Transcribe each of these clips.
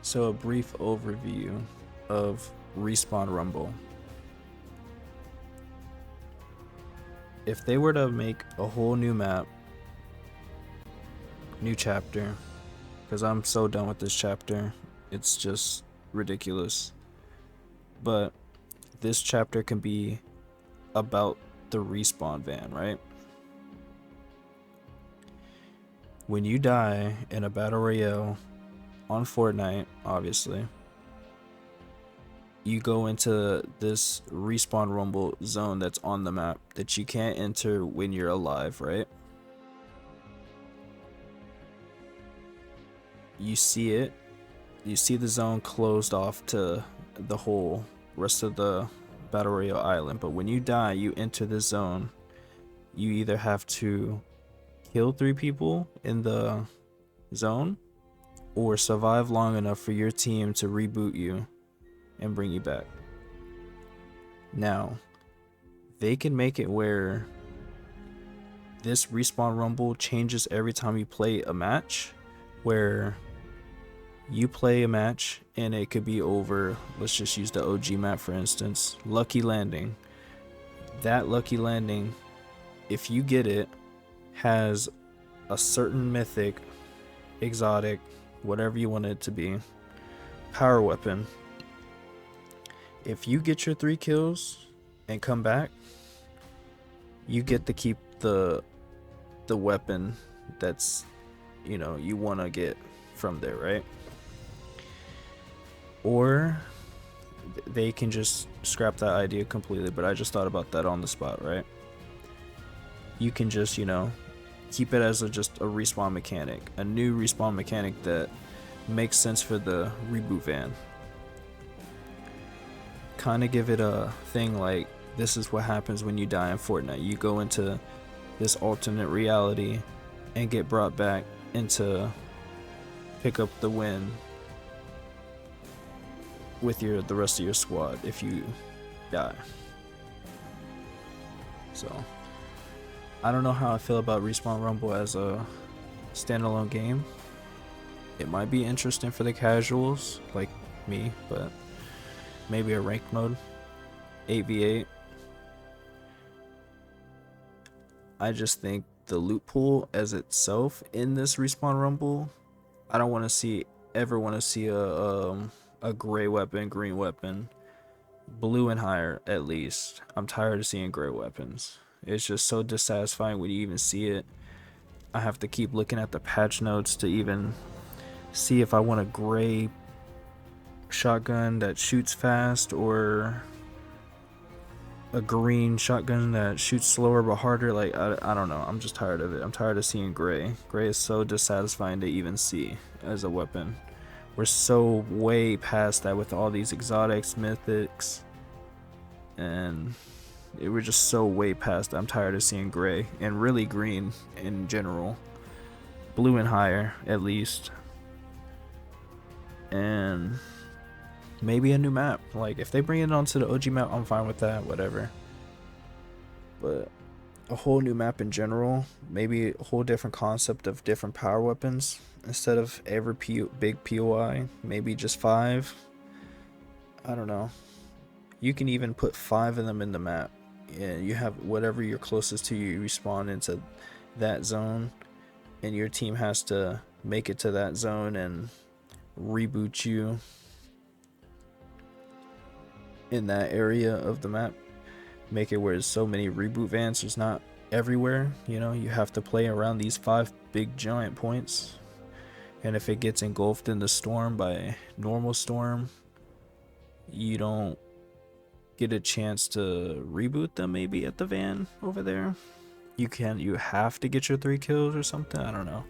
So a brief overview of Respawn Rumble. If they were to make a whole new map, new chapter, because I'm so done with this chapter, it's just ridiculous. But this chapter can be about the Respawn van, right? When you die in a battle royale on Fortnite, obviously, you go into this Respawn Rumble zone that's on the map that you can't enter when you're alive, right? You see it. You see the zone closed off to the whole rest of the Battle Royale island. But when you die, you enter the zone. You either have to kill 3 people in the zone or survive long enough for your team to reboot you and bring you back. Now, they can make it where this Respawn Rumble changes every time you play a match, where you play a match and it could be over. Let's just use the OG map for instance, Lucky Landing. That Lucky Landing, if you get it, has a certain mythic, exotic, whatever you want it to be, power weapon. If you get your 3 kills and come back, you get to keep the weapon that's, you want to get from there, right? Or they can just scrap that idea completely, but I just thought about that on the spot, right? You can just, keep it as just a respawn mechanic, a new respawn mechanic that makes sense for the reboot van. Kind of give it a thing like, this is what happens when you die in Fortnite. You go into this alternate reality and get brought back into pick up the win with the rest of your squad if you die. So I don't know how I feel about Respawn Rumble as a standalone game. It might be interesting for the casuals like me, but maybe a ranked mode, 8v8. I just think the loot pool as itself in this Respawn Rumble, I don't want to ever want to see a gray weapon, green weapon, blue and higher at least. I'm tired of seeing gray weapons. It's just so dissatisfying when you even see it. I have to keep looking at the patch notes to even see if I want a gray shotgun that shoots fast or a green shotgun that shoots slower but harder. Like, I don't know. I'm just tired of it. I'm tired of seeing gray. Gray is so dissatisfying to even see as a weapon. We're so way past that with all these exotics, mythics, and we're just so way past that. I'm tired of seeing gray and really green in general. Blue and higher, at least. And maybe a new map. Like, if they bring it onto the OG map, I'm fine with that, whatever. But a whole new map in general, maybe a whole different concept of different power weapons. Instead of every big POI, maybe just 5. I don't know. You can even put 5 of them in the map. And you have whatever you're closest to, you respawn into that zone. And your team has to make it to that zone and reboot you in that area of the map. Make it where there's so many reboot vans, there's not everywhere. You have to play around these 5 big giant points. And if it gets engulfed in the storm by normal storm, you don't get a chance to reboot them maybe at the van over there. You have to get your 3 kills or something. I don't know.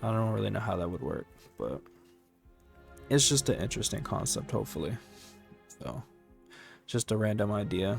I don't really know how that would work, but it's just an interesting concept, hopefully. So just a random idea.